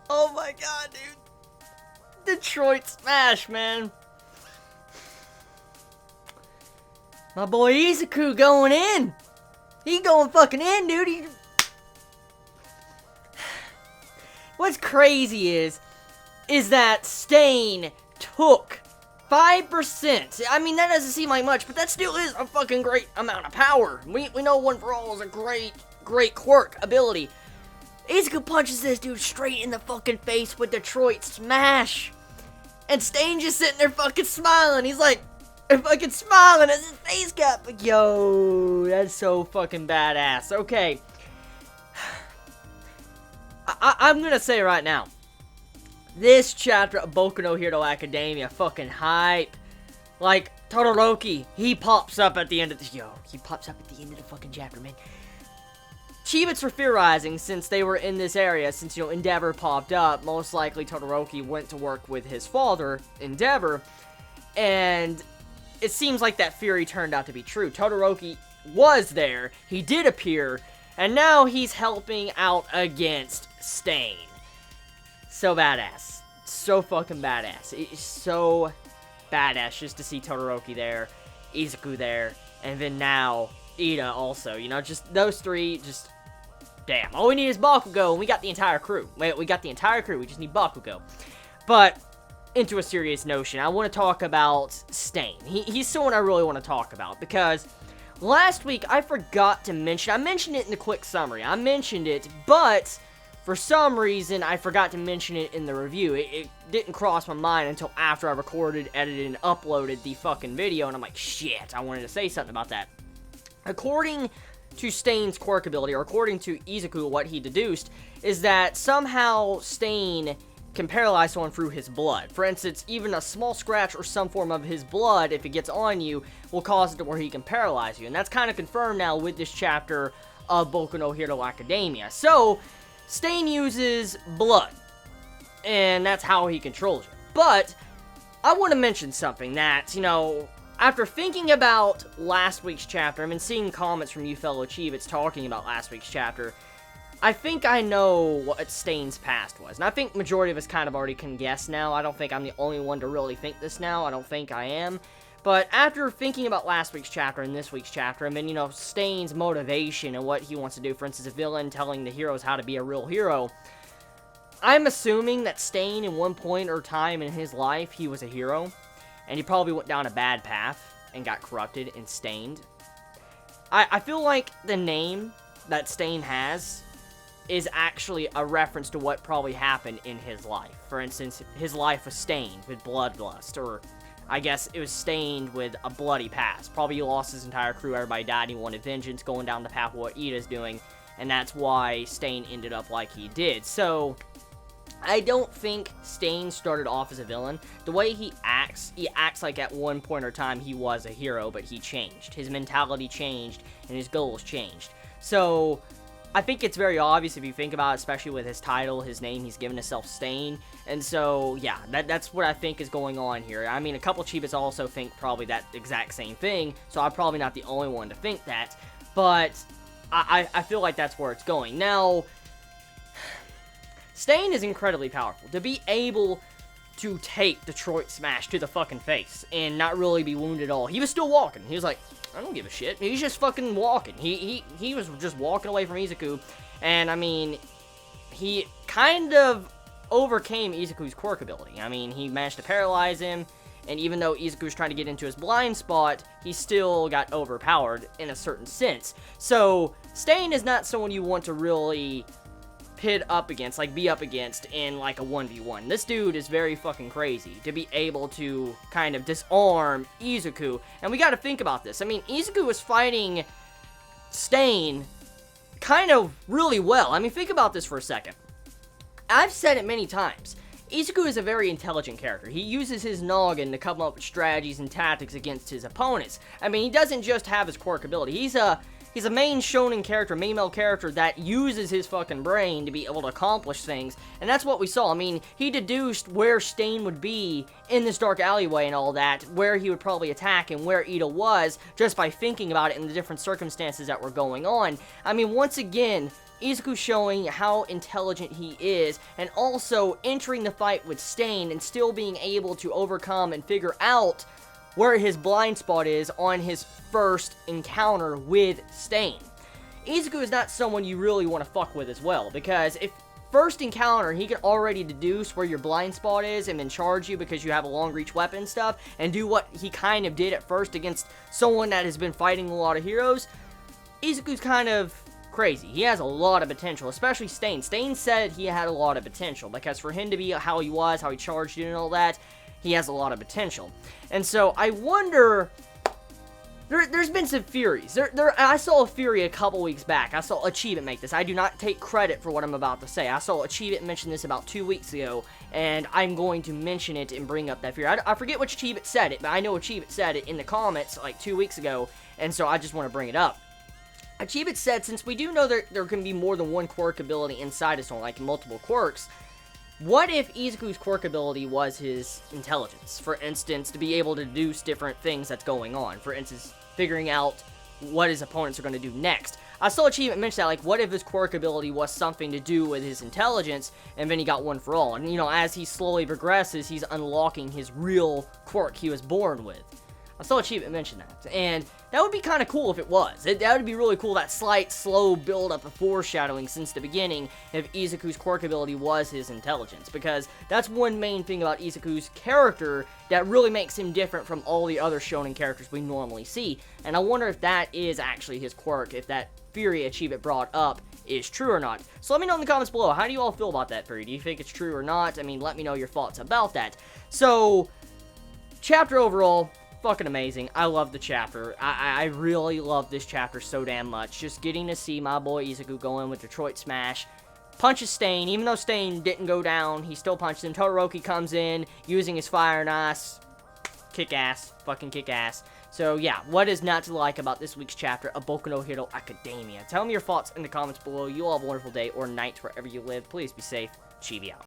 Oh my god, dude. Detroit Smash, man. My boy Izuku going in. He going fucking in, dude. What's crazy is that Stain took 5%. I mean, that doesn't seem like much, but that still is a fucking great amount of power. We know One for All is a great quirk ability. Izuku punches this dude straight in the fucking face with Detroit Smash. And Stain just sitting there fucking smiling. He's like, fucking smiling as his face got. But yo, that's so fucking badass. Okay. I'm gonna say right now, this chapter of Boku no Hero Academia fucking hype. Like, Todoroki, he pops up at the end of the... he pops up at the end of the fucking chapter, man. Chibits were theorizing, since they were in this area, since, Endeavor popped up, most likely Todoroki went to work with his father, Endeavor, and it seems like that theory turned out to be true. Todoroki was there, he did appear, and now he's helping out against Stain. So badass. So fucking badass. It's so badass just to see Todoroki there, Izuku there, and then now Ida also. Just those three, just... Damn. All we need is Bakugo, and we got the entire crew. We got the entire crew, we just need Bakugo. But, into a serious notion, I want to talk about Stain. He's someone I really want to talk about, because last week I forgot to mention... I mentioned it in the quick summary. I mentioned it, but... For some reason, I forgot to mention it in the review. It didn't cross my mind until after I recorded, edited, and uploaded the fucking video, and I'm like, shit, I wanted to say something about that. According to Stain's quirk ability, or according to Izuku, what he deduced, is that somehow Stain can paralyze someone through his blood. For instance, even a small scratch or some form of his blood, if it gets on you, will cause it to where he can paralyze you. And that's kind of confirmed now with this chapter of Boku no Hero Academia. So, Stain uses blood, and that's how he controls you. But, I want to mention something that, after thinking about last week's chapter, I've been seeing comments from you fellow Chibits talking about last week's chapter, I think I know what Stain's past was. And I think majority of us kind of already can guess now. I don't think I'm the only one to really think this now. I don't think I am. But after thinking about last week's chapter and this week's chapter, and then, Stain's motivation and what he wants to do, for instance, a villain telling the heroes how to be a real hero, I'm assuming that Stain, in one point or time in his life, he was a hero, and he probably went down a bad path and got corrupted and stained. I feel like the name that Stain has is actually a reference to what probably happened in his life. For instance, his life was stained with bloodlust, or I guess it was stained with a bloody past. Probably he lost his entire crew, everybody died, he wanted vengeance, going down the path of what Ida's doing, and that's why Stain ended up like he did. So, I don't think Stain started off as a villain. The way he acts like at one point or time he was a hero, but he changed. His mentality changed, and his goals changed. So, I think it's very obvious if you think about it, especially with his title, his name, he's given himself Stain. And so, yeah, that's what I think is going on here. I mean, a couple Chibits also think probably that exact same thing, so I'm probably not the only one to think that. But I feel like that's where it's going. Now, Stain is incredibly powerful. To be able to take Detroit Smash to the fucking face and not really be wounded at all. He was still walking. He was like, I don't give a shit. He's just fucking walking. He was just walking away from Izuku, and I mean, he kind of overcame Izuku's quirk ability. I mean, he managed to paralyze him, and even though Izuku was trying to get into his blind spot, he still got overpowered in a certain sense. So, Stain is not someone you want to really pit up against, like be up against in like a 1v1. This dude is very fucking crazy to be able to kind of disarm Izuku. And we gotta think about this. I mean, Izuku was fighting Stain kind of really well. I mean, think about this for a second. I've said it many times. Izuku is a very intelligent character. He uses his noggin to come up with strategies and tactics against his opponents. I mean, he doesn't just have his quirk ability. He's a he's a main shonen character, main male character that uses his fucking brain to be able to accomplish things, and that's what we saw. I mean, he deduced where Stain would be in this dark alleyway and all that, where he would probably attack and where Ida was, just by thinking about it in the different circumstances that were going on. I mean, once again, Izuku showing how intelligent he is, and also entering the fight with Stain and still being able to overcome and figure out where his blind spot is on his first encounter with Stain. Izuku is not someone you really want to fuck with as well, because if first encounter, he can already deduce where your blind spot is and then charge you because you have a long reach weapon and stuff, and do what he kind of did at first against someone that has been fighting a lot of heroes, Izuku's kind of crazy. He has a lot of potential, especially Stain. Stain said he had a lot of potential, because for him to be how he was, how he charged you and all that, he has a lot of potential. And so, I wonder, there's been some theories. I saw a theory a couple weeks back. I saw Chibi make this. I do not take credit for what I'm about to say. I saw Chibi mention this about 2 weeks ago, and I'm going to mention it and bring up that theory. I forget which Chibi said it, but I know Chibi said it in the comments like 2 weeks ago, and so I just want to bring it up. Chibi said, since we do know there can be more than one quirk ability inside of someone, like multiple quirks, what if Izuku's quirk ability was his intelligence? For instance, to be able to deduce different things that's going on. For instance, figuring out what his opponents are going to do next. I saw Chibi mention that, like, what if his quirk ability was something to do with his intelligence, and then he got one for all. And, you know, as he slowly progresses, he's unlocking his real quirk he was born with. I saw Chibi mention that, and that would be kind of cool if it was. That would be really cool, that slight, slow build-up of foreshadowing since the beginning if Izuku's quirk ability was his intelligence, because that's one main thing about Izuku's character that really makes him different from all the other shonen characters we normally see, and I wonder if that is actually his quirk, if that theory Chibi brought up is true or not. So let me know in the comments below, how do you all feel about that theory? Do you think it's true or not? I mean, let me know your thoughts about that. So, chapter overall, fucking amazing. I love the chapter. I really love this chapter so damn much. Just getting to see my boy Izuku go in with Detroit Smash. Punches Stain. Even though Stain didn't go down, he still punched him. Todoroki comes in, using his Fire and Ice. Kick ass. Fucking kick ass. So yeah, what is not to like about this week's chapter of Boku no Hero Academia? Tell me your thoughts in the comments below. You all have a wonderful day or night wherever you live. Please be safe. Chibi out.